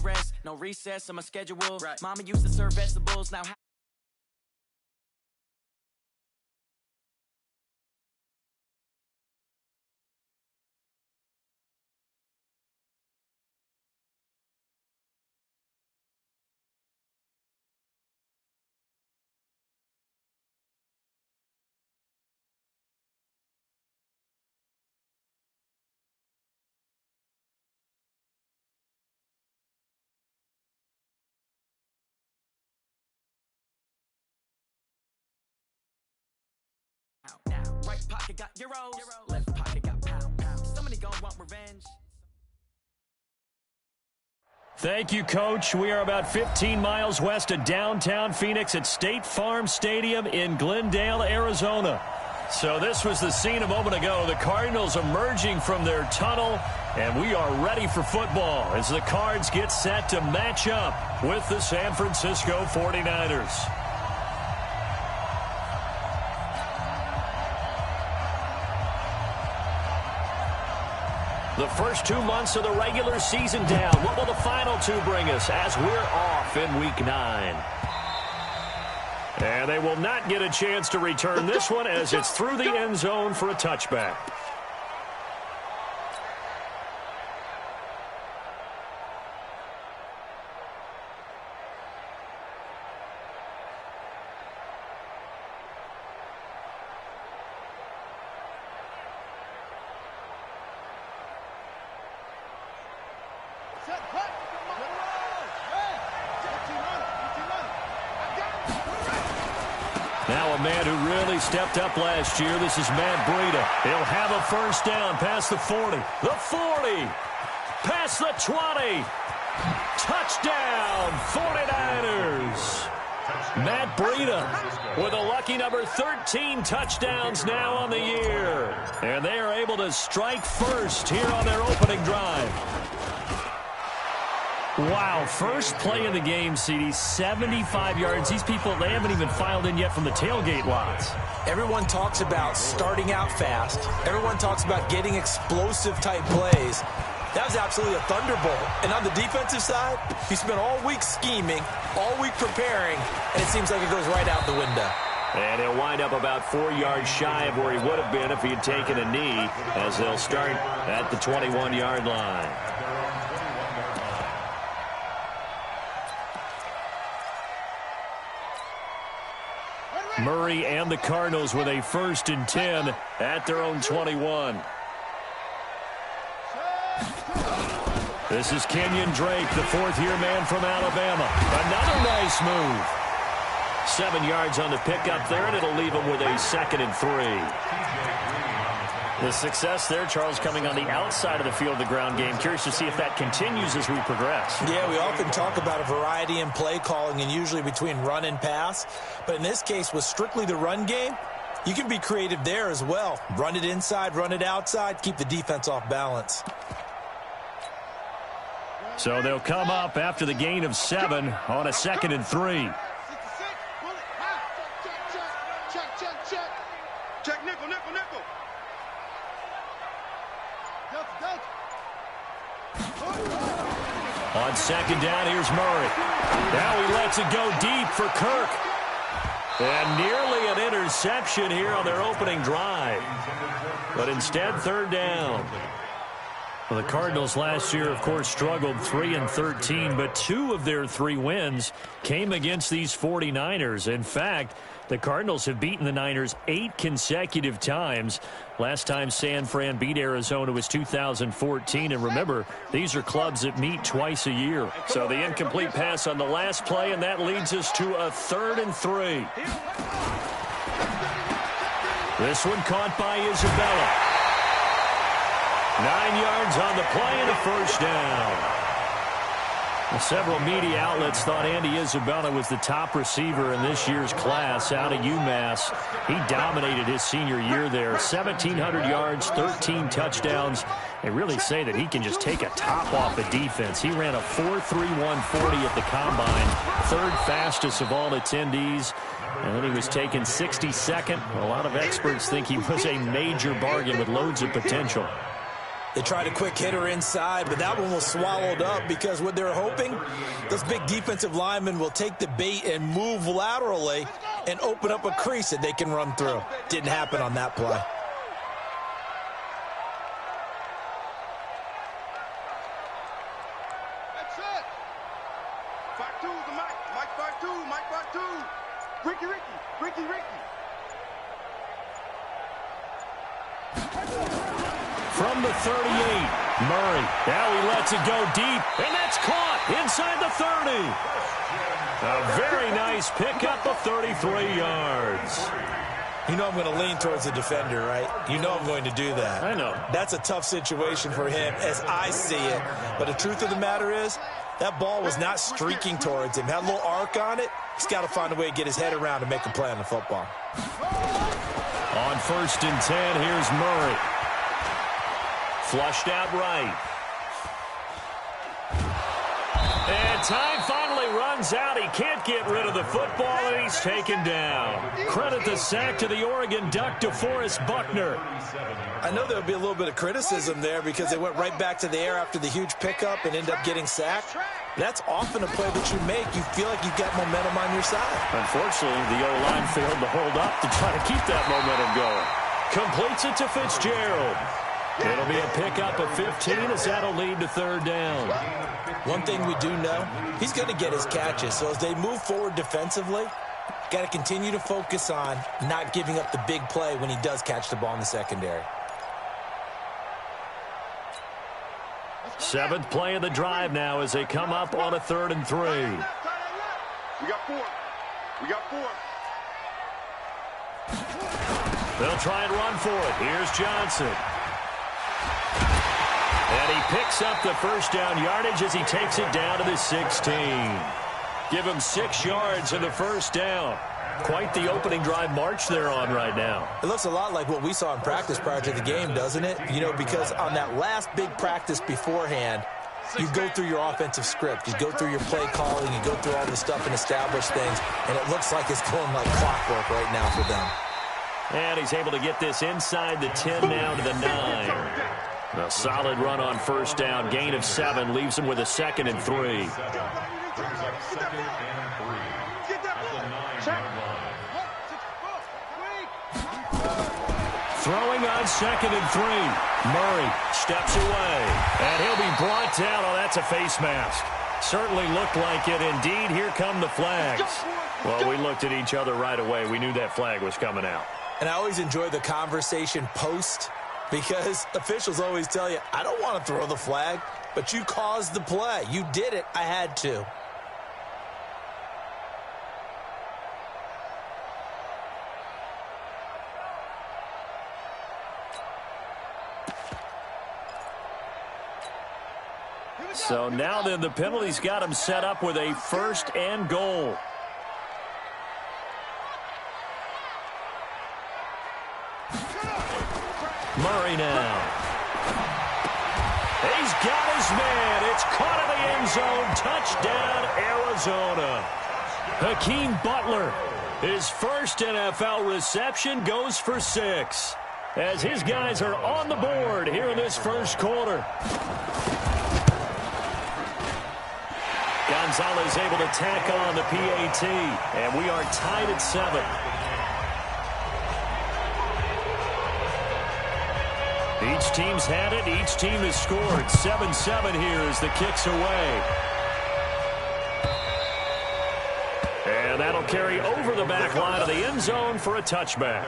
rest, no recess on my schedule. Right. Mama used to serve vegetables, now now. Right pocket got euros, left pocket got pounds. Somebody gon' want revenge. Thank you, Coach. We are about 15 miles west of downtown Phoenix at State Farm Stadium in Glendale, Arizona. So this was the scene a moment ago. The Cardinals emerging from their tunnel, and we are ready for football as the Cards get set to match up with the San Francisco 49ers. The first 2 months of the regular season down. What will the final two bring us as we're off in Week 9? And they will not get a chance to return this one as it's through the end zone for a touchback. Now a man who really stepped up last year. This is Matt Breida. He'll have a first down past the 40. The 40. Past the 20. Touchdown, 49ers. Matt Breida with a lucky number 13 touchdowns now on the year. And they are able to strike first here on their opening drive. Wow, first play of the game, CD, 75 yards. These people, they haven't even filed in yet from the tailgate lots. Everyone talks about starting out fast. Everyone talks about getting explosive-type plays. That was absolutely a thunderbolt. And on the defensive side, he spent all week scheming, all week preparing, and it seems like it goes right out the window. And he'll wind up about 4 yards shy of where he would have been if he had taken a knee, as they'll start at the 21-yard line. Murray and the Cardinals with a 1st and 10 at their own 21. This is Kenyon Drake, the 4th-year man from Alabama. Another nice move. 7 yards on the pickup there, and it'll leave him with a 2nd and 3. The success there, Charles, coming on the outside of the field, the ground game. Curious to see if that continues as we progress. Yeah, we often talk about a variety in play calling and usually between run and pass. But in this case, with strictly the run game, you can be creative there as well. Run it inside, run it outside, keep the defense off balance. So they'll come up after the gain of 7 on a 2nd and 3. Check, nickel. On 2nd down, here's Murray. Now he lets it go deep for Kirk. And nearly an interception here on their opening drive. But instead, 3rd down. Well, the Cardinals last year, of course, struggled 3-13, but 2 of their 3 wins came against these 49ers. In fact, the Cardinals have beaten the Niners 8 consecutive times. Last time San Fran beat Arizona was 2014. And remember, these are clubs that meet twice a year. So the incomplete pass on the last play, and that leads us to a 3rd and 3. This one caught by Isabella. 9 yards on the play and a 1st down. Well, several media outlets thought Andy Isabella was the top receiver in this year's class out of UMass. He dominated his senior year there. 1,700 yards, 13 touchdowns. They really say that he can just take a top off the defense. He ran a 4.3140 at the combine, 3rd fastest of all attendees. And then he was taken 62nd. A lot of experts think he was a major bargain with loads of potential. They tried a quick hitter inside, but that one was swallowed up because what they were hoping, those big defensive linemen will take the bait and move laterally and open up a crease that they can run through. Didn't happen on that play. That's it. 5-2, the Mike. Mike 5-2, Mike 5-2. Ricky. From the 38, Murray. Now he lets it go deep, and that's caught inside the 30. A very nice pickup of 33 yards. You know I'm going to lean towards the defender, right? You know I'm going to do that. I know. That's a tough situation for him as I see it. But the truth of the matter is, that ball was not streaking towards him. Had a little arc on it. He's got to find a way to get his head around and make a play on the football. On 1st and 10, here's Murray. Flushed out right. And time finally runs out. He can't get rid of the football, and he's taken down. Credit the sack to the Oregon Duck, DeForest Buckner. I know there'll be a little bit of criticism there because they went right back to the air after the huge pickup and end up getting sacked. That's often a play that you make. You feel like you've got momentum on your side. Unfortunately, the O-line failed to hold up to try to keep that momentum going. Completes it to Fitzgerald. It'll be a pickup of 15 as that'll lead to 3rd down. One thing we do know, he's going to get his catches. So as they move forward defensively, got to continue to focus on not giving up the big play when he does catch the ball in the secondary. 7th play of the drive now as they come up on a 3rd and 3. We got 4. They'll try and run for it. Here's Johnson. And he picks up the 1st down yardage as he takes it down to the 16. Give him 6 yards in the 1st down. Quite the opening drive march they're on right now. It looks a lot like what we saw in practice prior to the game, doesn't it? You know, because on that last big practice beforehand, you go through your offensive script. You go through your play calling. You go through all this stuff and establish things. And it looks like it's going like clockwork right now for them. And he's able to get this inside the 10 now to the 9. A solid run on 1st down. Gain of 7 leaves him with a 2nd and 3. Throwing on 2nd and 3. Murray steps away. And he'll be brought down. Oh, that's a face mask. Certainly looked like it. Indeed, here come the flags. Well, we looked at each other right away. We knew that flag was coming out. And I always enjoy the conversation post because officials always tell you, I don't want to throw the flag, but you caused the play. You did it. I had to. So now then the penalty's got him set up with a 1st and goal. Murray now. He's got his man. It's caught in the end zone. Touchdown, Arizona. Hakeem Butler, his 1st NFL reception, goes for 6. As his guys are on the board here in this 1st quarter. Gonzalez able to tack on the PAT, and we are tied at 7. Each team's had it. Each team has scored. 7-7 here as the kick's away. And that'll carry over the back line of the end zone for a touchback.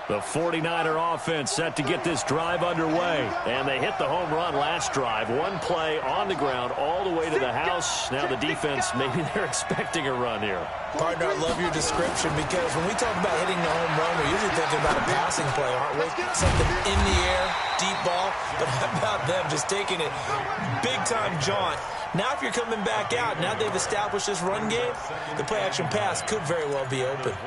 The 49er offense set to get this drive underway. And they hit the home run last drive. One play on the ground all the way to the house. Now the defense, maybe they're expecting a run here. Partner, I love your description because when we talk about hitting the home run, we're usually thinking about a passing play, aren't we? Something in the air, deep ball. But how about them just taking it big-time jaunt? Now if you're coming back out, now they've established this run game, the play-action pass could very well be open.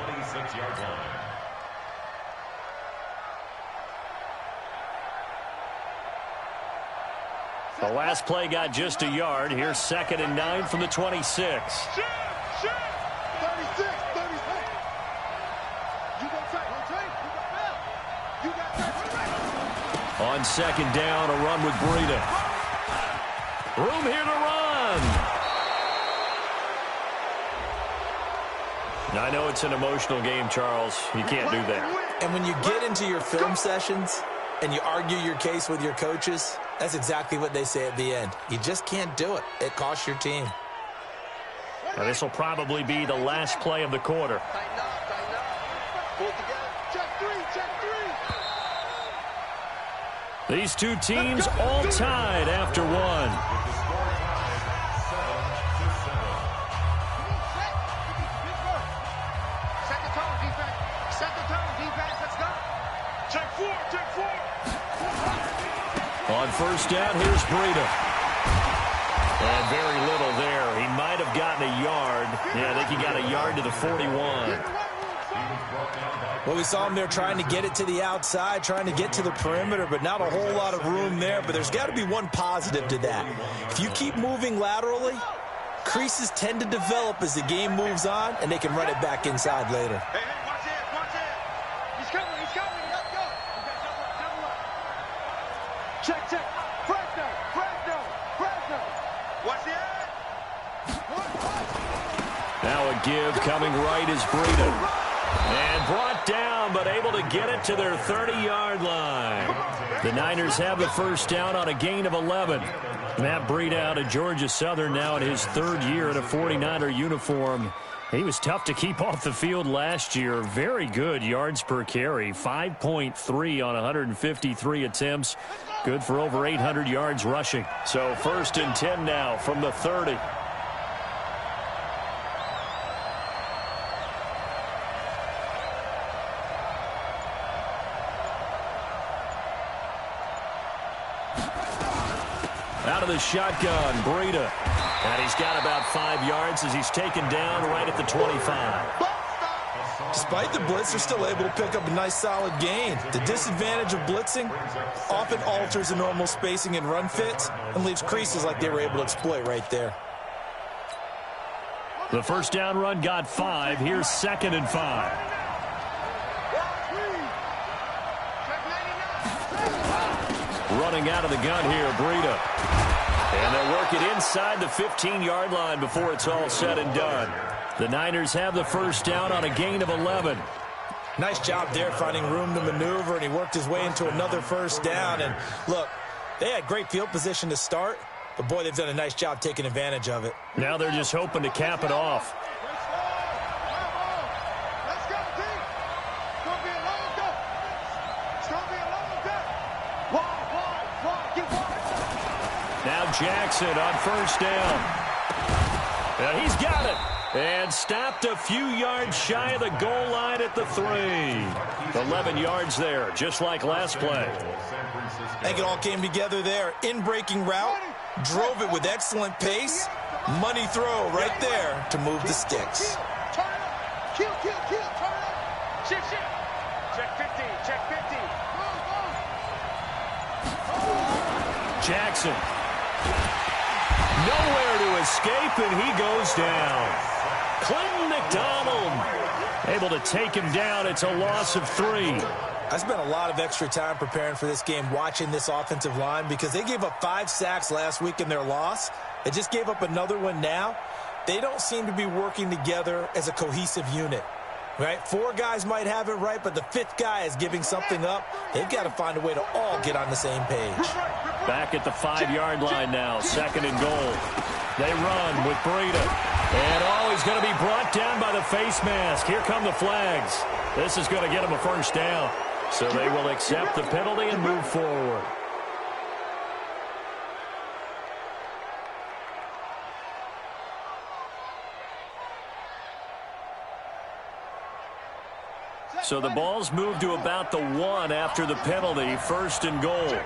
The last play got just a yard. Here's 2nd and 9 from the 26. On second down, a run with Breida. Room here to run. Now, I know it's an emotional game, Charles. You can't do that. And when you get into your film sessions and you argue your case with your coaches, that's exactly what they say at the end. You just can't do it. It costs your team. Now, this will probably be the last play of the quarter. Tighten up. Pull it together. Check three. These two teams all tied after one. Set the tone, defense. Let's go. Check four. On first down, here's Breida. And very little there. He might have gotten a yard. Yeah, I think he got a yard to the 41. Well, we saw him there trying to get it to the outside, trying to get to the perimeter, but not a whole lot of room there. But there's got to be one positive to that. If you keep moving laterally, creases tend to develop as the game moves on, and they can run it back inside later. Hey, watch it. He's coming. Let's go. Double up. Check. Fresno. Watch it. Now a give coming right is Breida. And brought down, but able to get it to their 30-yard line. The Niners have the first down on a gain of 11. Matt Breida out of Georgia Southern, now in his third year in a 49er uniform. He was tough to keep off the field last year. Very good yards per carry, 5.3 on 153 attempts. Good for over 800 yards rushing. So 1st and 10 now from the 30. Out of the shotgun, Breida. And he's got about 5 yards as he's taken down right at the 25. Despite the blitz, they're still able to pick up a nice solid gain. The disadvantage of blitzing often alters the normal spacing and run fits and leaves creases like they were able to exploit right there. The first down run got 5. Here's 2nd and 5. Running out of the gun here, Breida. And they'll work it inside the 15-yard line before it's all said and done. The Niners have the first down on a gain of 11. Nice job there finding room to maneuver, and he worked his way into another first down. And look, they had great field position to start, but boy, they've done a nice job taking advantage of it. Now they're just hoping to cap it off. Now Jackson on first down. And he's got it. And stopped a few yards shy of the goal line at the 3. 11 yards there, just like last play. I think it all came together there. In-breaking route, drove it with excellent pace. Money throw right there to move the sticks. Turn it up. Kill. Turn it up. Shift. Check 50. Jackson. Nowhere to escape, and he goes down. Clinton McDonald able to take him down. It's a loss of 3. I spent a lot of extra time preparing for this game, watching this offensive line, because they gave up 5 sacks last week in their loss. They just gave up another one now. They don't seem to be working together as a cohesive unit. Right? 4 guys might have it right, but the 5th guy is giving something up. They've got to find a way to all get on the same page. Back at the 5-yard line now, 2nd and goal. They run with Breida. And he's going to be brought down by the face mask. Here come the flags. This is going to get him a first down. So they will accept the penalty and move forward. So the ball's moved to about the 1 after the penalty, 1st and goal.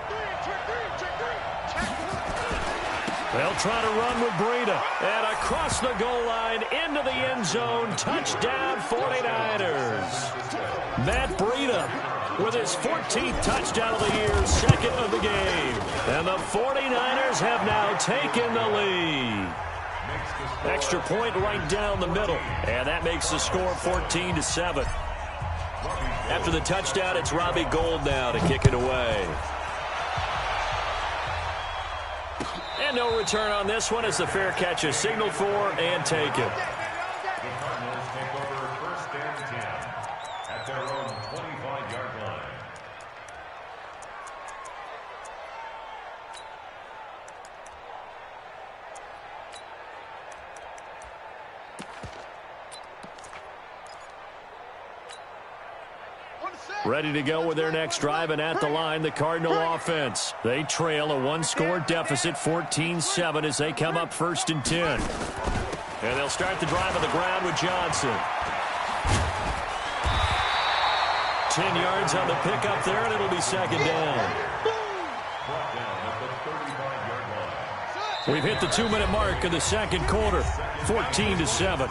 They'll try to run with Breida. And across the goal line, into the end zone, touchdown 49ers. Matt Breida with his 14th touchdown of the year, 2nd of the game. And the 49ers have now taken the lead. Extra point right down the middle. And that makes the score 14-7. After the touchdown, it's Robbie Gould now to kick it away. And no return on this one as the fair catch is signaled for and taken. The Cardinals take over first and 10 at their own 25-yard line. Ready to go with their next drive, and at the line, the Cardinal offense. They trail a one-score deficit, 14-7, as they come up first and 10. And they'll start the drive on the ground with Johnson. 10 yards on the pickup there, and it'll be second down. We've hit the 2-minute mark of the second quarter, 14-7.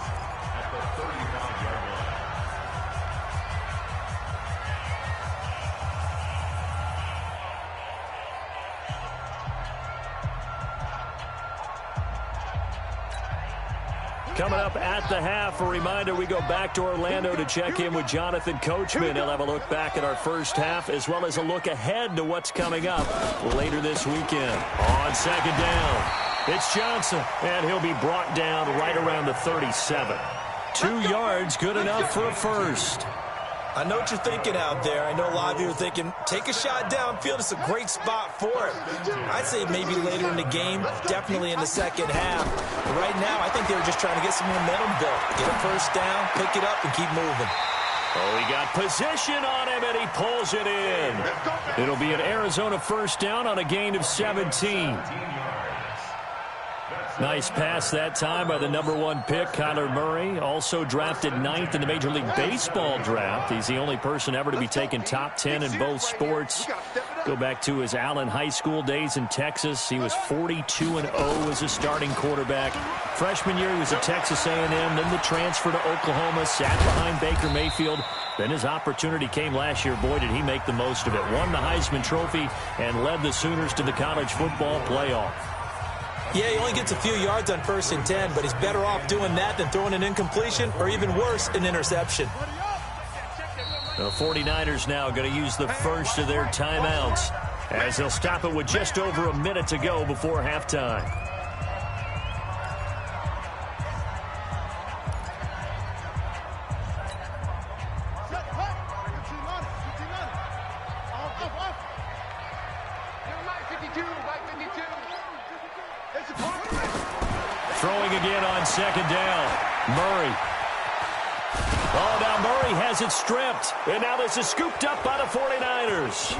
Coming up at the half, a reminder, we go back to Orlando to check in with Jonathan Coachman. He'll have a look back at our first half as well as a look ahead to what's coming up later this weekend. On second down, it's Johnson, and he'll be brought down right around the 37. 2 yards, good enough for a first. I know what you're thinking out there. I know a lot of you are thinking, take a shot downfield. It's a great spot for it. I'd say maybe later in the game, definitely in the second half. But right now, I think they were just trying to get some momentum built. Get a first down, pick it up, and keep moving. Oh, he got position on him, and he pulls it in. It'll be an Arizona first down on a gain of 17. Nice pass that time by the #1 pick, Kyler Murray. Also drafted 9th in the Major League Baseball draft. He's the only person ever to be taken top 10 in both sports. Go back to his Allen High School days in Texas. He was 42-0 as a starting quarterback. Freshman year, he was at Texas A&M. Then the transfer to Oklahoma, sat behind Baker Mayfield. Then his opportunity came last year. Boy, did he make the most of it. Won the Heisman Trophy and led the Sooners to the college football playoff. Yeah, he only gets a few yards on 1st and 10, but he's better off doing that than throwing an incompletion or even worse, an interception. The 49ers now going to use the first of their timeouts as they'll stop it with just over a minute to go before halftime. Throwing again on second down. Murray. Oh, now Murray has it stripped. And now this is scooped up by the 49ers.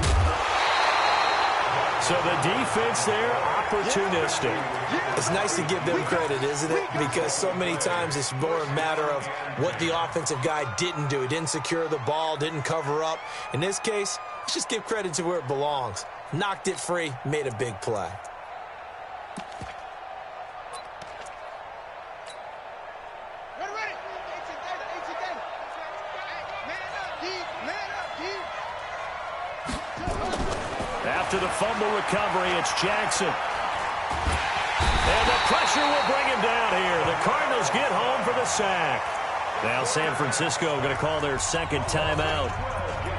So the defense there, opportunistic. It's nice to give them credit, isn't it? Because so many times it's more a matter of what the offensive guy didn't do. He didn't secure the ball, didn't cover up. In this case, let's just give credit to where it belongs. Knocked it free, made a big play. After the fumble recovery, it's Jackson. And the pressure will bring him down here. The Cardinals get home for the sack. Now San Francisco going to call their second timeout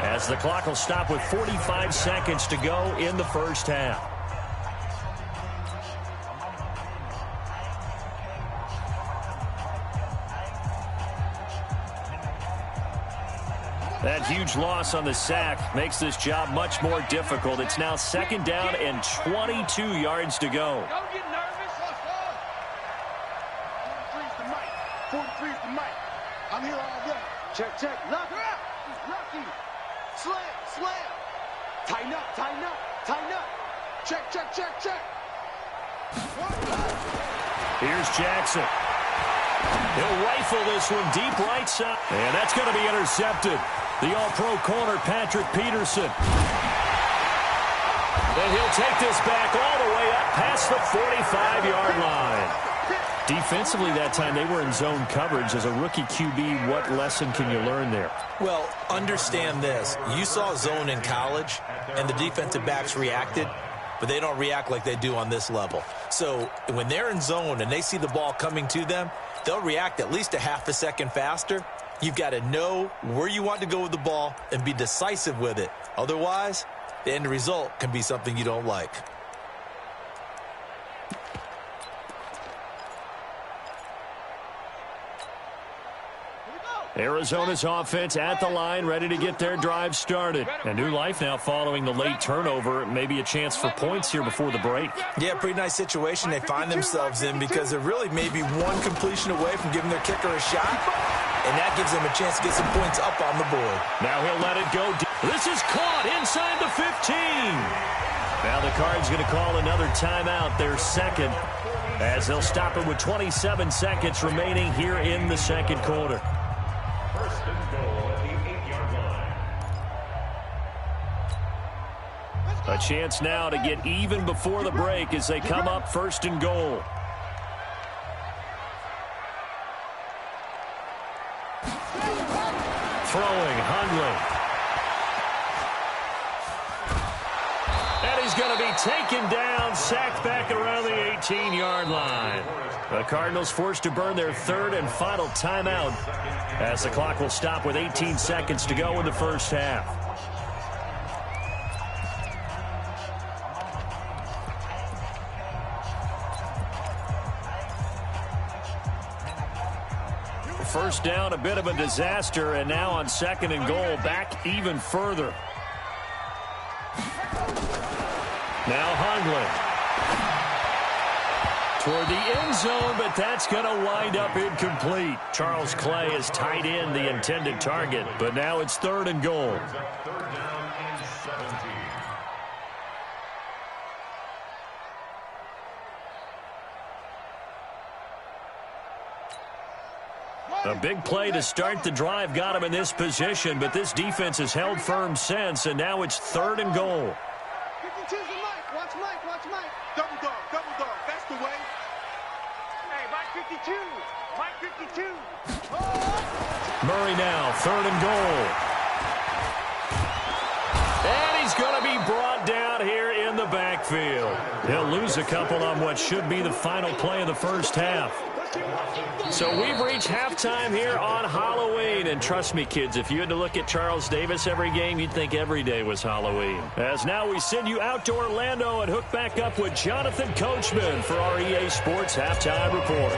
as the clock will stop with 45 seconds to go in the first half. That huge loss on the sack makes this job much more difficult. It's now second down and 22 yards to go. Don't get nervous. 43's the mic. 43's the mic. I'm here all day. Check, check. Lock her out. Lucky. Slam, slam. Tighten up, tighten up, tighten up. Check, check, check, check. Here's Jackson. He'll rifle this one deep right side. And that's going to be intercepted. The all-pro corner, Patrick Peterson. And he'll take this back all the way up past the 45-yard line. Defensively that time, they were in zone coverage. As a rookie QB, what lesson can you learn there? Well, understand this. You saw zone in college, and the defensive backs reacted, but they don't react like they do on this level. So when they're in zone and they see the ball coming to them, they'll react at least a half a second faster. You've got to know where you want to go with the ball and be decisive with it. Otherwise, the end result can be something you don't like. Arizona's offense at the line, ready to get their drive started. A new life now following the late turnover. Maybe a chance for points here before the break. Yeah, pretty nice situation they find themselves in because they're really maybe one completion away from giving their kicker a shot, and that gives them a chance to get some points up on the board. Now he'll let it go. This is caught inside the 15. Now the Cards going to call another timeout, their second, as they'll stop it with 27 seconds remaining here in the second quarter. First and goal at the 8-yard line. A chance now to get even before the break as they come up first and goal. Throwing, Hundley. And he's going to be taken down, sacked back around the 18-yard line. The Cardinals forced to burn their third and final timeout as the clock will stop with 18 seconds to go in the first half. First down, a bit of a disaster, and now on second and goal, back even further. Now Hundley. Toward the end zone, but that's going to wind up incomplete. Charles Clay has tied in the intended target, but now it's third and goal. Third down and 17. A big play to start the drive got him in this position, but this defense has held firm since, and now it's third and goal. 52's the Mike. Watch Mike. Watch Mike. Double dog. Double dog. That's the way. Hey, Mike 52. Mike 52. Murray now, third and goal. And he's going to be brought down here in the backfield. He'll lose a couple on what should be the final play of the first half. So we've reached halftime here on Halloween. And trust me, kids, if you had to look at Charles Davis every game, you'd think every day was Halloween. As now we send you out to Orlando and hook back up with Jonathan Coachman for our EA Sports Halftime Report.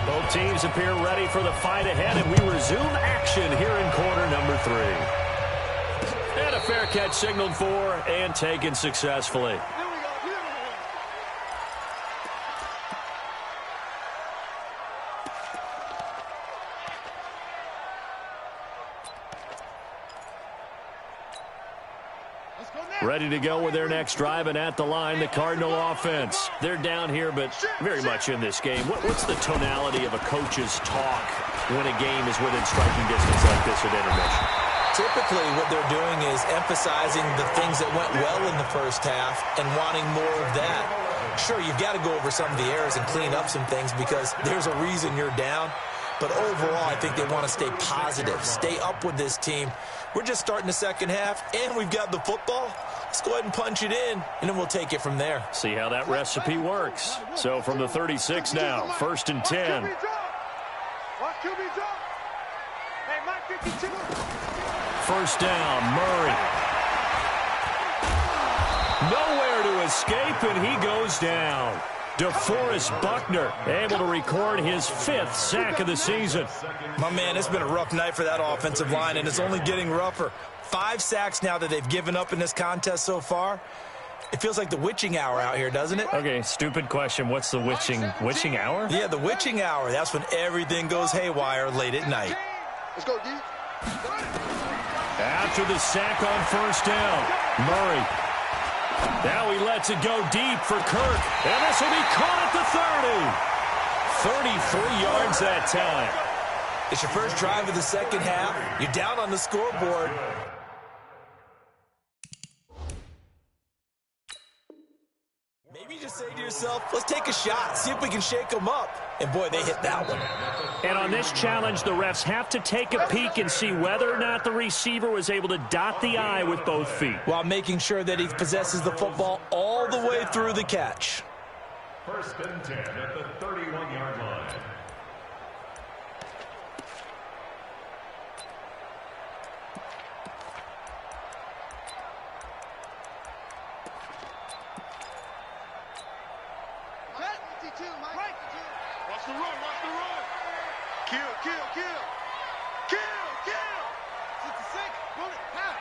Both teams appear ready for the fight ahead, and we resume action here in quarter number 3. And a fair catch signaled for and taken successfully. Ready to go with their next drive, and at the line, the Cardinal offense. They're down here, but very much in this game. What's the tonality of a coach's talk when a game is within striking distance like this at intermission? Typically, what they're doing is emphasizing the things that went well in the first half and wanting more of that. Sure, you've got to go over some of the errors and clean up some things because there's a reason you're down. But overall, I think they want to stay positive, stay up with this team. We're just starting the second half, and we've got the football. Let's go ahead and punch it in, and then we'll take it from there. See how that recipe works. So from the 36 now, first and 10. Watch QB drop. Hey, Mike 52. First down, Murray. Nowhere to escape, and he goes down. DeForest Buckner able to record his 5th sack of the season. My man, it's been a rough night for that offensive line, and it's only getting rougher. 5 sacks now that they've given up in this contest so far. It feels like the witching hour out here, doesn't it? Okay, stupid question. What's the witching hour? Yeah, the witching hour. That's when everything goes haywire late at night. Let's go, D. After the sack on first down, Murray. Now he lets it go deep for Kirk. And this will be caught at the 30. 33 yards that time. It's your first drive of the second half. You're down on the scoreboard. Maybe you just say to yourself, let's take a shot, see if we can shake them up. And boy, they hit that one. And on this challenge, the refs have to take a peek and see whether or not the receiver was able to dot the I with both feet, while making sure that he possesses the football all the way through the catch. First and 10 at the 31-yard line. Watch the run, watch the run. Kill, kill, kill. Kill, kill. 66, bullet, pound.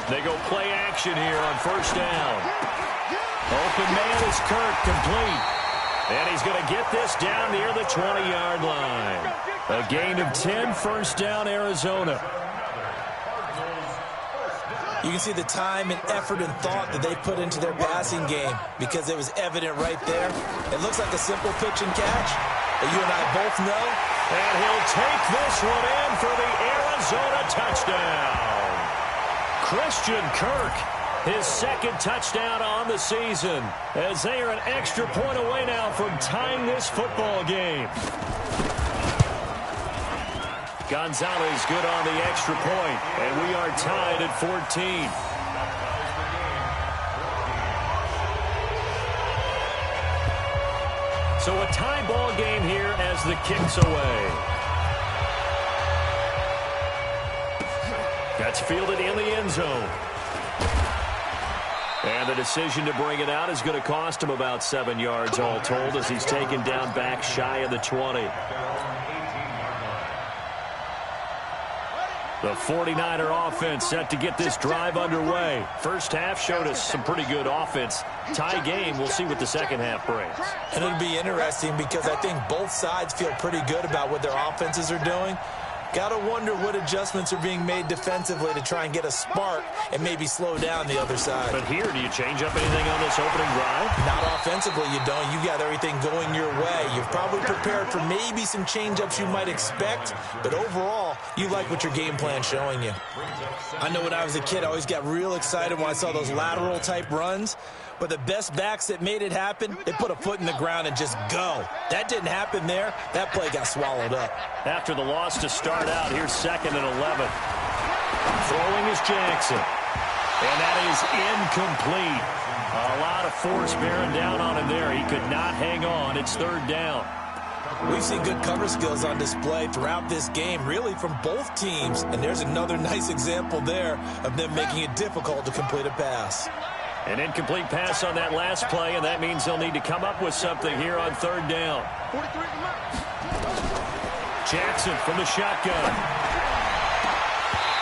They go play action here on first down. Open man is Kirk, complete. And he's going to get this down near the 20-yard line. A gain of 10, first down, Arizona. You can see the time and effort and thought that they put into their passing game because it was evident right there. It looks like a simple pitch and catch, but you and I both know. And he'll take this one in for the Arizona touchdown. Christian Kirk, his second touchdown on the season, as they are an extra point away now from tying this football game. Gonzalez good on the extra point, and we are tied at 14. So a tie ball game here as the kick's away. That's fielded in the end zone. And the decision to bring it out is going to cost him about 7 yards all told as he's taken down back shy of the 20. The 49er offense set to get this drive underway. First half showed us some pretty good offense. Tie game, we'll see what the second half brings. And it'll be interesting because I think both sides feel pretty good about what their offenses are doing. Got to wonder what adjustments are being made defensively to try and get a spark and maybe slow down the other side. But here, do you change up anything on this opening drive? Not offensively, you don't. You got everything going your way. You've probably prepared for maybe some change-ups you might expect, but overall, you like what your game plan's showing you. I know when I was a kid, I always got real excited when I saw those lateral-type runs. But the best backs that made it happen, they put a foot in the ground and just go. That didn't happen there. That play got swallowed up. After the loss to start out, here's 2nd and 11. Throwing is Jackson. And that is incomplete. A lot of force bearing down on him there. He could not hang on. It's 3rd down. We've seen good cover skills on display throughout this game, really from both teams. And there's another nice example there of them making it difficult to complete a pass. An incomplete pass on that last play, and that means they'll need to come up with something here on 3rd down. Jackson from the shotgun.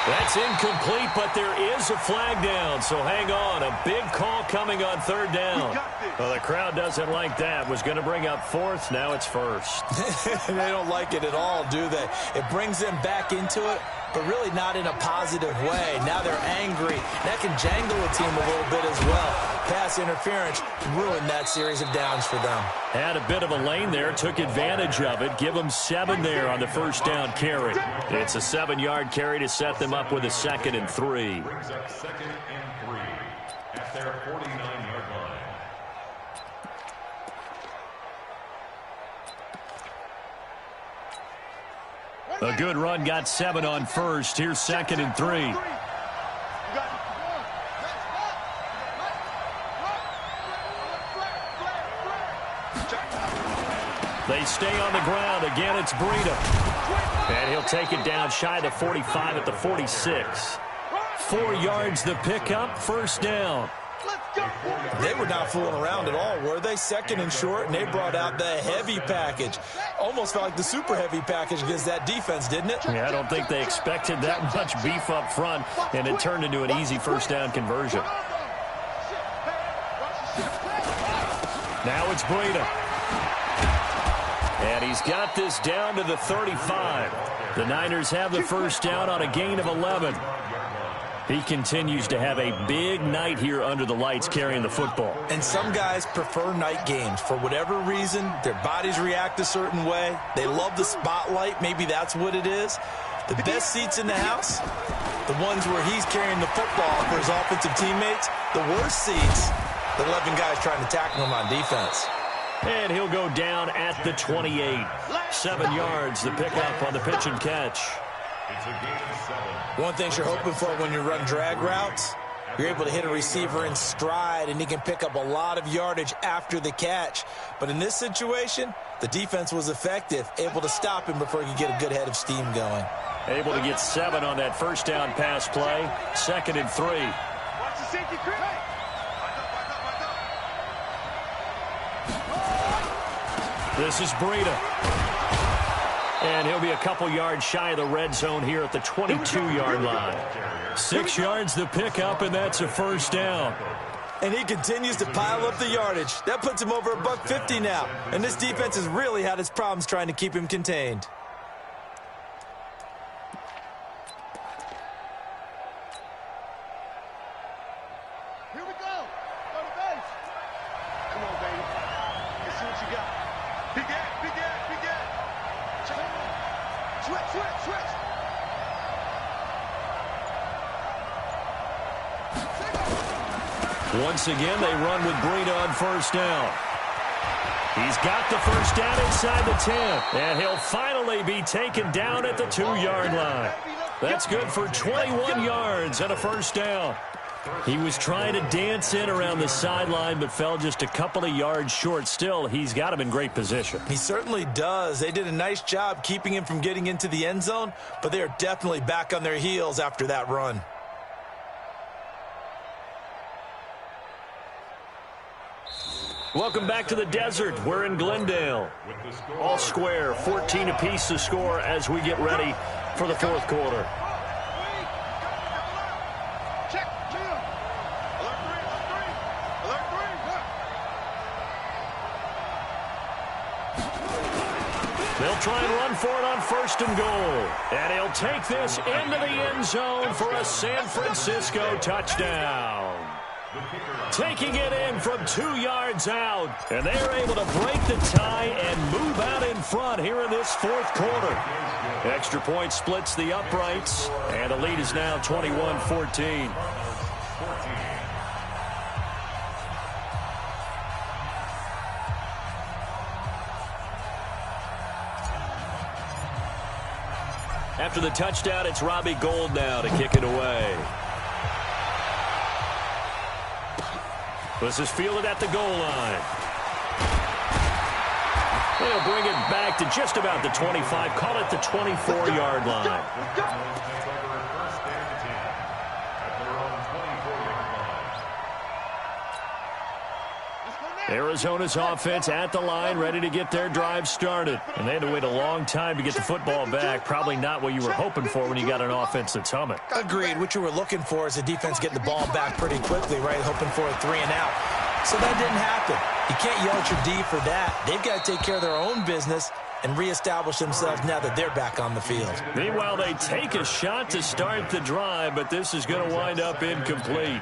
That's incomplete, but there is a flag down, so hang on. A big call coming on 3rd down. Well, the crowd doesn't like that. Was going to bring up 4th. Now it's 1st. They don't like it at all, do they? It brings them back into it, but really not in a positive way. Now they're angry. That can jangle a team a little bit as well. Pass interference ruined that series of downs for them. Had a bit of a lane there, took advantage of it. Give them 7 there on the first down carry. It's a 7-yard carry to set them up with a 2nd and 3. Brings up 2nd and 3 at their 49-yard line. A good run got 7 on first. Here's 2nd and 3. They stay on the ground. Again, it's Breida. And he'll take it down shy of the 45 at the 46. 4 yards the pickup, first down. They were not fooling around at all, were they? 2nd and short, and they brought out the heavy package. Almost felt like the super heavy package against that defense, didn't it? Yeah, I don't think they expected that much beef up front, and it turned into an easy first down conversion. Now it's Breida. And he's got this down to the 35. The Niners have the first down on a gain of 11. He continues to have a big night here under the lights carrying the football. And some guys prefer night games. For whatever reason, their bodies react a certain way. They love the spotlight. Maybe that's what it is. The best seats in the house, the ones where he's carrying the football for his offensive teammates. The worst seats, the 11 guys trying to tackle him on defense. And he'll go down at the 28. 7 yards, the pickup on the pitch and catch. It's a gain of 7. One thing you're hoping for when you run drag routes, you're able to hit a receiver in stride, and he can pick up a lot of yardage after the catch. But in this situation, the defense was effective, able to stop him before he could get a good head of steam going. Able to get 7 on that first down pass play. 2nd and 3. Watch the safety, Chris. This is Breida. And he'll be a couple yards shy of the red zone here at the 22-yard line. 6 yards the pickup, and that's a first down. And he continues to pile up the yardage. That puts him over $150 now. And this defense has really had its problems trying to keep him contained. Here we go. Go to base. Come on, baby. Let's see what you got. Big ass, big ass, big ass. Check it out. Switch, switch, switch. Once again, they run with Breida on first down. He's got the first down inside the 10, and he'll finally be taken down at the 2-yard line. That's good for 21 yards and a first down. He was trying to dance in around the sideline, but fell just a couple of yards short. Still, he's got him in great position. He certainly does. They did a nice job keeping him from getting into the end zone, but they are definitely back on their heels after that run. Welcome back to the desert. We're in Glendale. All square, 14 apiece to score as we get ready for the fourth quarter. Check, chill. Alert three, alert three, They'll try and run for it on first and goal. And he'll take this into the end zone for a San Francisco touchdown. Taking it in from 2 yards out. And they are able to break the tie and move out in front here in this fourth quarter. Extra point splits the uprights. And the lead is now 21-14. After the touchdown, it's Robbie Gould now to kick it away. This is fielded at the goal line. They'll bring it back to just about the 25, call it the 24-yard line. Arizona's offense at the line, ready to get their drive started. And they had to wait a long time to get the football back. Probably not what you were hoping for when you got an offense that's humming. Agreed. What you were looking for is the defense getting the ball back pretty quickly, right? Hoping for a 3 and out. So that didn't happen. You can't yell at your D for that. They've got to take care of their own business and reestablish themselves now that they're back on the field. Meanwhile, they take a shot to start the drive, but this is going to wind up incomplete.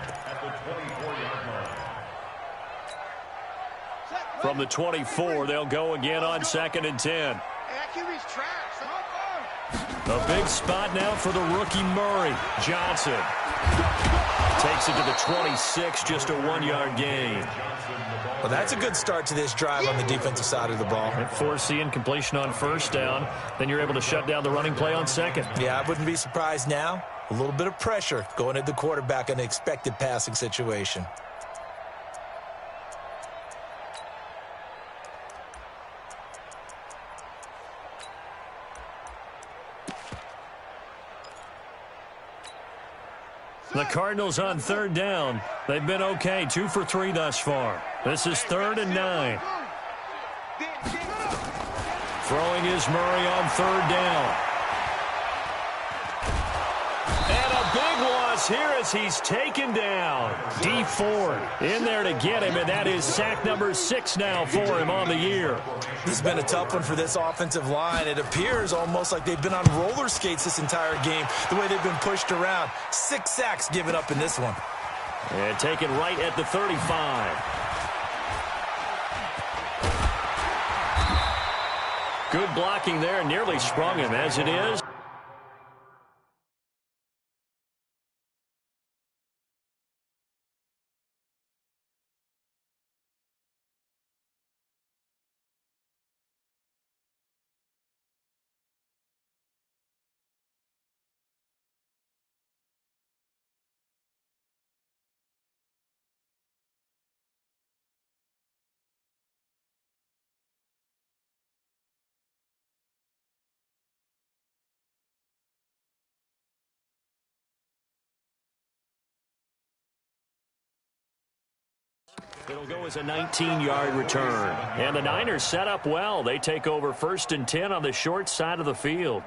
From the 24, they'll go again on 2nd and 10. A big spot now for the rookie Murray. Johnson takes it to the 26, just a 1-yard gain. Well, that's a good start to this drive on the defensive side of the ball. And force the incompletion on first down. Then you're able to shut down the running play on second. Yeah, I wouldn't be surprised now. A little bit of pressure going at the quarterback in an expected passing situation. The Cardinals on 3rd down. They've been okay, 2 for 3 thus far. This is 3rd and 9. Throwing is Murray on 3rd down. And a big loss here as he's taken down. D Ford in there to get him, and that is sack number 6 now for him on the year. This has been a tough one for this offensive line. It appears almost like they've been on roller skates this entire game, the way they've been pushed around. 6 sacks given up in this one. And taken right at the 35. Good blocking there, nearly sprung him as it is. It'll go as a 19-yard return. And the Niners set up well. They take over 1st and 10 on the short side of the field.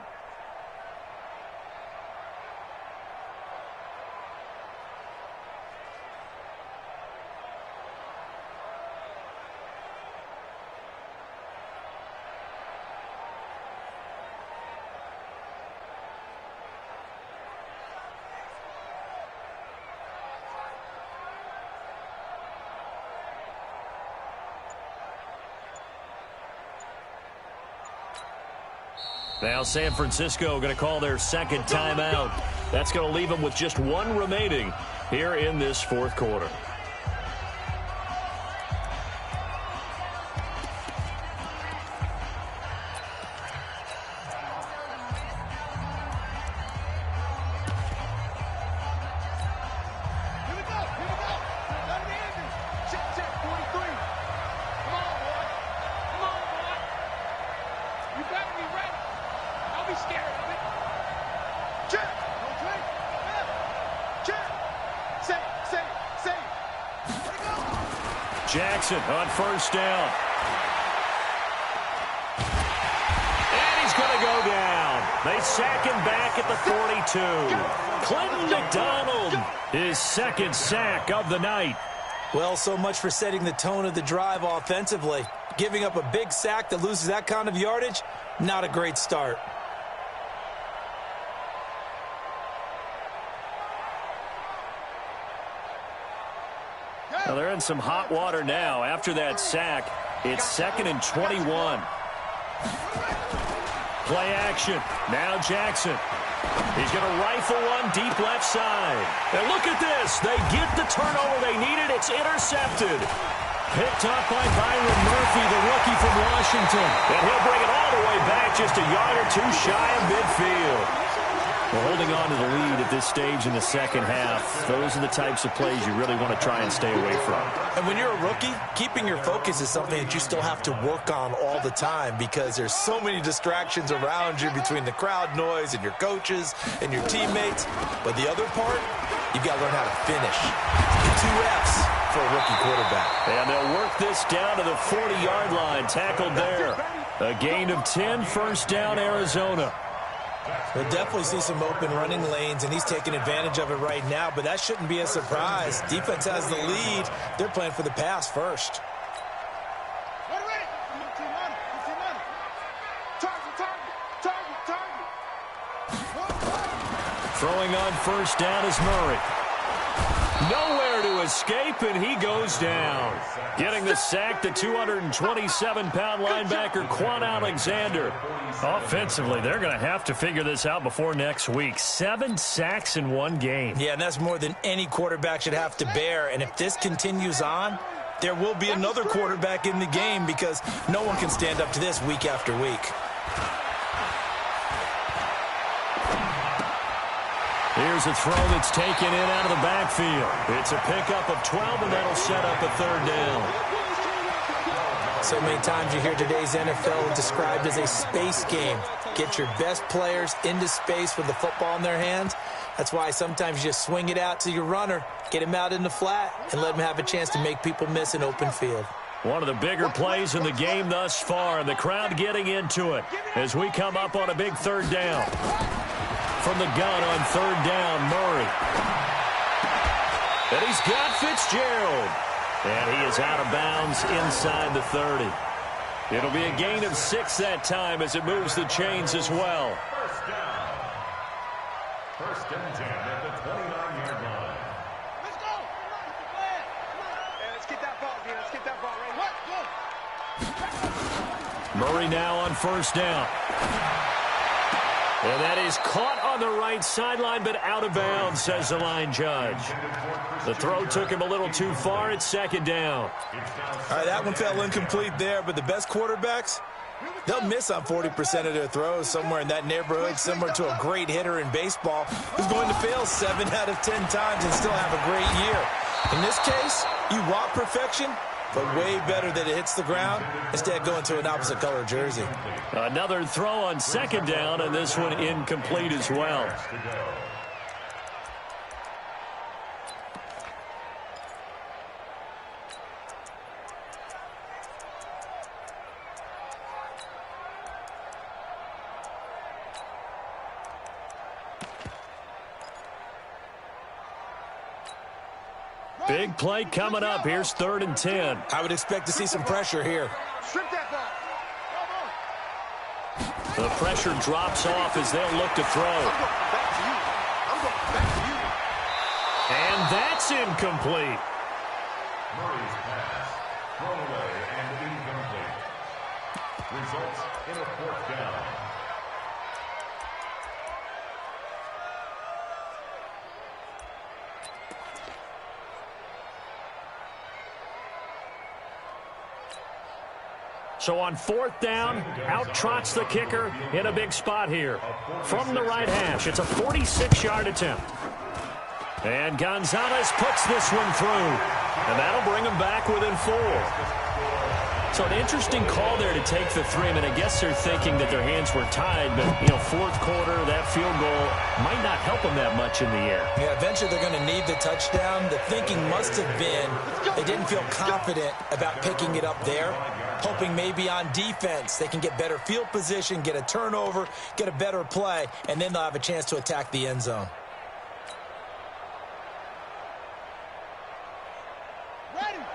Now San Francisco going to call their second timeout. That's going to leave them with just one remaining here in this fourth quarter. Jackson on 1st down. And he's going to go down. They sack him back at the 42. Clinton McDonald, his second sack of the night. Well, so much for setting the tone of the drive offensively. Giving up a big sack that loses that kind of yardage, not a great start. Well, they're in some hot water now. After that sack, it's 2nd and 21. Play action. Now Jackson. He's going to rifle one deep left side. And look at this. They get the turnover they needed. It's intercepted. Picked up by Byron Murphy, the rookie from Washington. And he'll bring it all the way back just a yard or two shy of midfield. Well, holding on to the lead at this stage in the second half, those are the types of plays you really want to try and stay away from. And when you're a rookie, keeping your focus is something that you still have to work on all the time because there's so many distractions around you between the crowd noise and your coaches and your teammates. But the other part, you've got to learn how to finish. The 2 F's for a rookie quarterback. And they'll work this down to the 40-yard line, tackled there. A gain of 10, 1st down, Arizona. We'll definitely see some open running lanes, and he's taking advantage of it right now, but that shouldn't be a surprise. Defense has the lead. They're playing for the pass first. Throwing on 1st down is Murray. Nowhere to escape, and he goes down. Getting the sack, the 227-pound linebacker, Quan Alexander. Offensively, they're going to have to figure this out before next week. 7 sacks in one game. Yeah, and that's more than any quarterback should have to bear. And if this continues on, there will be another quarterback in the game because no one can stand up to this week after week. Here's a throw that's taken in out of the backfield. It's a pickup of 12, and that'll set up a 3rd down. So many times you hear today's NFL described as a space game. Get your best players into space with the football in their hands. That's why sometimes you just swing it out to your runner, get him out in the flat, and let him have a chance to make people miss an open field. One of the bigger plays in the game thus far, and the crowd getting into it as we come up on a big 3rd down. From the gun on 3rd down, Murray. And he's got Fitzgerald. And he is out of bounds inside the 30. It'll be a gain of 6 that time as it moves the chains as well. 1st down. 1st and 10 at the 29-yard line. Let's go. Hey, let's get that ball, dude. Let's get that ball right. Murray now on 1st down. And that is caught on the right sideline, but out of bounds, says the line judge. The throw took him a little too far. It's 2nd down. All right, that one fell incomplete there, but the best quarterbacks, they'll miss on 40% of their throws, somewhere in that neighborhood, similar to a great hitter in baseball who's going to fail 7 out of 10 times and still have a great year. In this case, you want perfection, but way better that it hits the ground instead of going to an opposite color jersey. Another throw on 2nd down, and this one incomplete as well. Big play coming up. Here's 3rd and 10. I would expect to see some pressure here. Strip that ball. The pressure drops off as they'll look to throw. I'm going back to you. I'm going back to you. And that's incomplete. Murray's pass, thrown away and incomplete. Results in a 4th down. So on 4th down, out trots the kicker in a big spot here. From the right hash, it's a 46-yard attempt. And Gonzalez puts this one through. And that'll bring him back within 4. So an interesting call there to take the 3. I mean, I guess they're thinking that their hands were tied, but, 4th quarter, that field goal might not help them that much in the air. Yeah, eventually they're going to need the touchdown. The thinking must have been they didn't feel confident about picking it up there, hoping maybe on defense they can get better field position, get a turnover, get a better play, and then they'll have a chance to attack the end zone.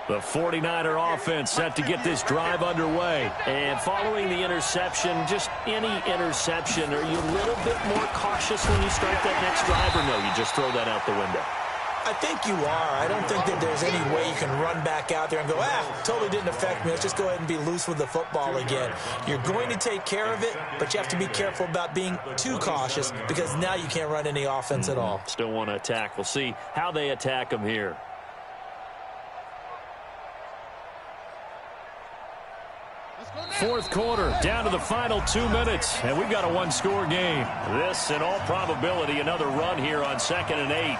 The 49er offense set to get this drive underway. And following the interception, just any interception, are you a little bit more cautious when you start that next drive, or no, you just throw that out the window? I think you are. I don't think that there's any way you can run back out there and go, totally didn't affect me. Let's just go ahead and be loose with the football again. You're going to take care of it, but you have to be careful about being too cautious because now you can't run any offense at all. Still want to attack. We'll see how they attack them here. Fourth quarter, down to the final 2 minutes, and we've got a one-score game. This, in all probability, another run here on 2nd and 8.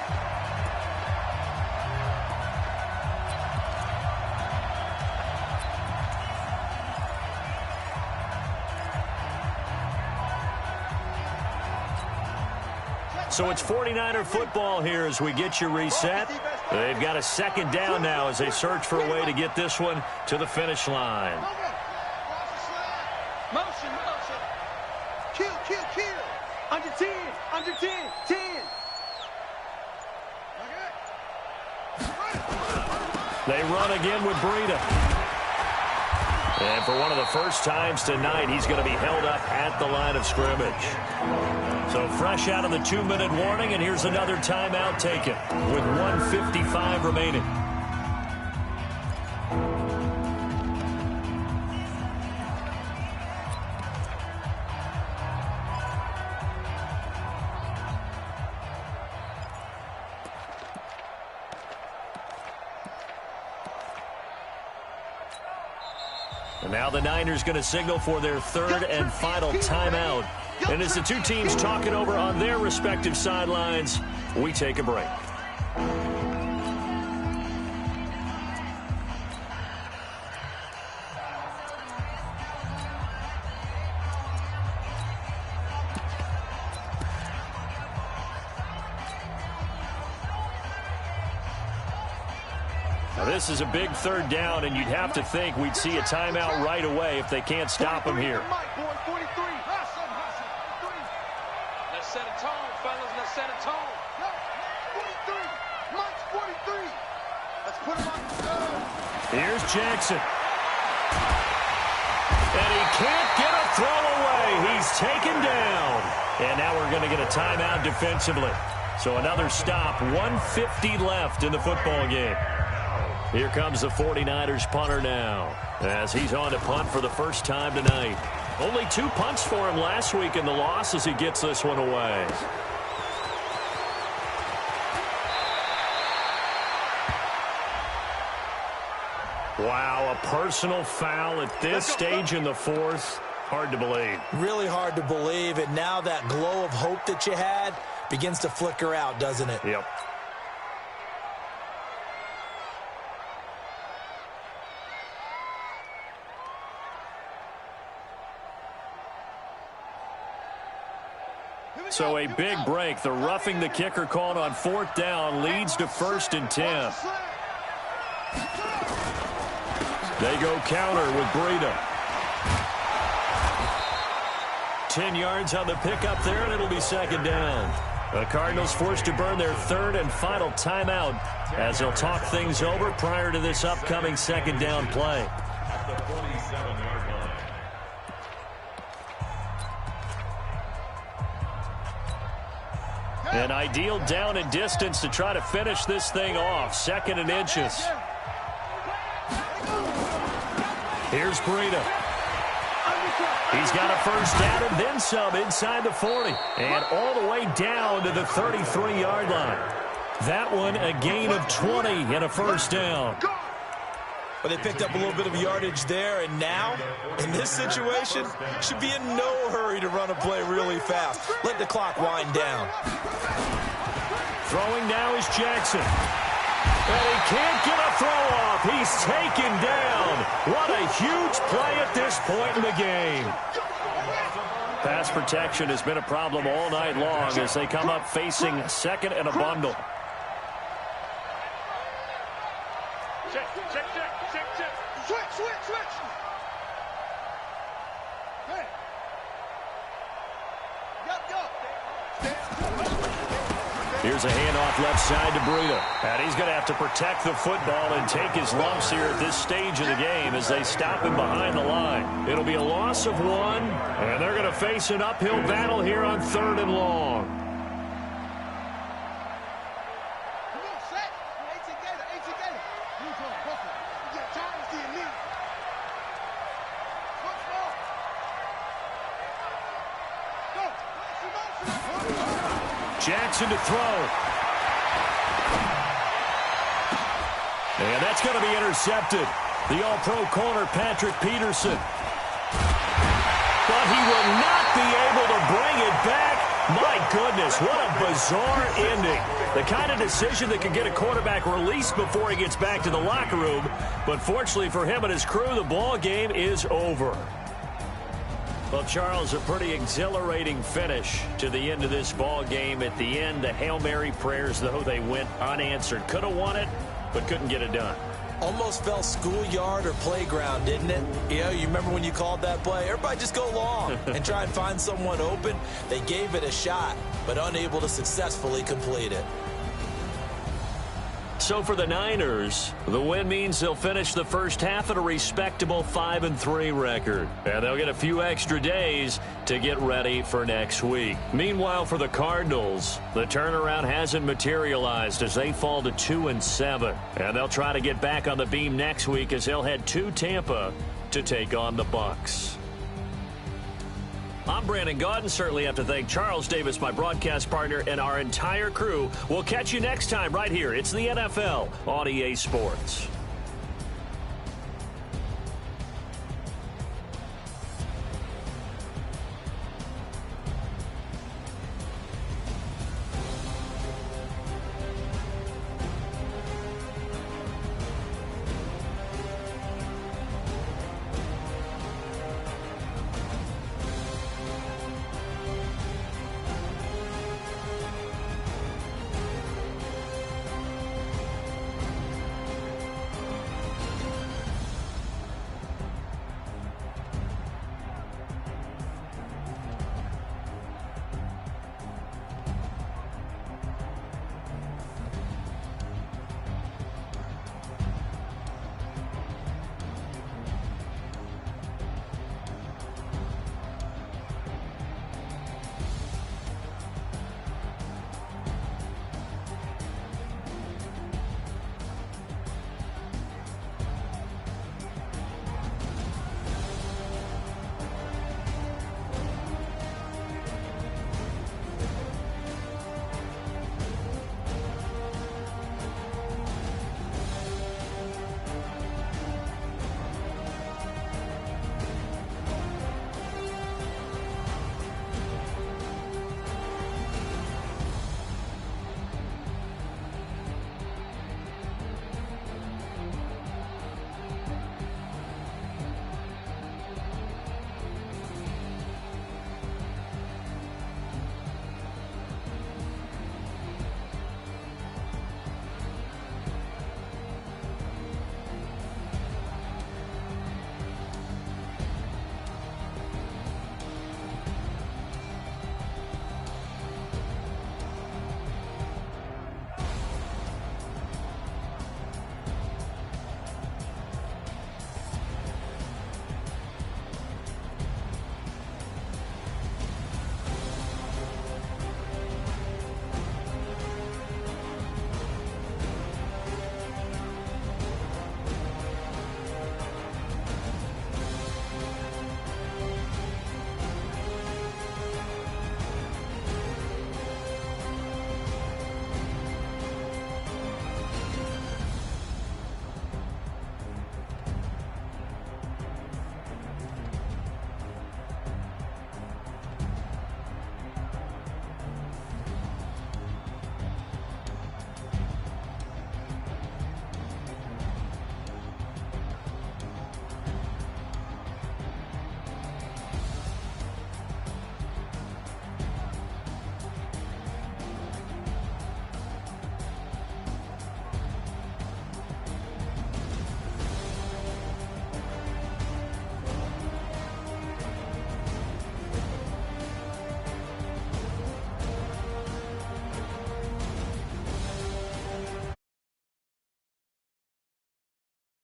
So it's 49er football here as we get you reset. They've got a 2nd down now as they search for a way to get this one to the finish line. Motion, motion. Kill, kill, kill. Under 10, under 10, 10. They run again with Breida. And for one of the first times tonight, he's going to be held up at the line of scrimmage. So fresh out of the 2-minute warning, and here's another timeout taken with 1:55 remaining. And now the Niners going to signal for their 3rd and final timeout. And as the two teams talk it over on their respective sidelines, we take a break. Now this is a big 3rd down, and you'd have to think we'd see a timeout right away if they can't stop him here. Let's set a tone, fellas. Let's set a tone. 43. Mike's 43. Let's put him on. Here's Jackson. And he can't get a throw away. He's taken down. And now we're going to get a timeout defensively. So another stop, 1:50 left in the football game. Here comes the 49ers punter now as he's on to punt for the first time tonight. Only 2 punts for him last week in the loss as he gets this one away. Wow, a personal foul at this stage in the 4th. Hard to believe. Really hard to believe, and now that glow of hope that you had begins to flicker out, doesn't it? Yep. So a big break. The roughing the kicker called on 4th down leads to 1st and 10. They go counter with Breida. 10 yards on the pickup there, and it'll be 2nd down. The Cardinals forced to burn their third and final timeout as they'll talk things over prior to this upcoming second down play. At the 47-yard line. An ideal down and distance to try to finish this thing off. 2nd and inches. Here's Breida. He's got a first down and then some inside the 40. And all the way down to the 33-yard line. That one a gain of 20 and a first down. But they picked up a little bit of yardage there, and now, in this situation, should be in no hurry to run a play really fast. Let the clock wind down. Throwing now is Jackson. And he can't get a throw off. He's taken down. What a huge play at this point in the game. Pass protection has been a problem all night long as they come up facing second and a bundle. Switch. Hey. Here's a handoff left side to Breida. And he's going to have to protect the football and take his lumps here at this stage of the game as they stop him behind the line. It'll be a loss of 1, and they're going to face an uphill battle here on 3rd and long. Jackson to throw. And that's going to be intercepted. The all-pro corner, Patrick Peterson. But he will not be able to bring it back. My goodness, what a bizarre ending. The kind of decision that could get a quarterback released before he gets back to the locker room. But fortunately for him and his crew, the ball game is over. Well, Charles, a pretty exhilarating finish to the end of this ball game. At the end, the Hail Mary prayers, though, they went unanswered. Could have won it, but couldn't get it done. Almost felt schoolyard or playground, didn't it? You remember when you called that play? Everybody just go long and try and find someone open. They gave it a shot, but unable to successfully complete it. So for the Niners, the win means they'll finish the first half at a respectable 5-3 record. And they'll get a few extra days to get ready for next week. Meanwhile, for the Cardinals, the turnaround hasn't materialized as they fall to 2-7. And they'll try to get back on the beam next week as they'll head to Tampa to take on the Bucs. I'm Brandon Gaudin. Certainly have to thank Charles Davis, my broadcast partner, and our entire crew. We'll catch you next time right here. It's the NFL on EA Sports.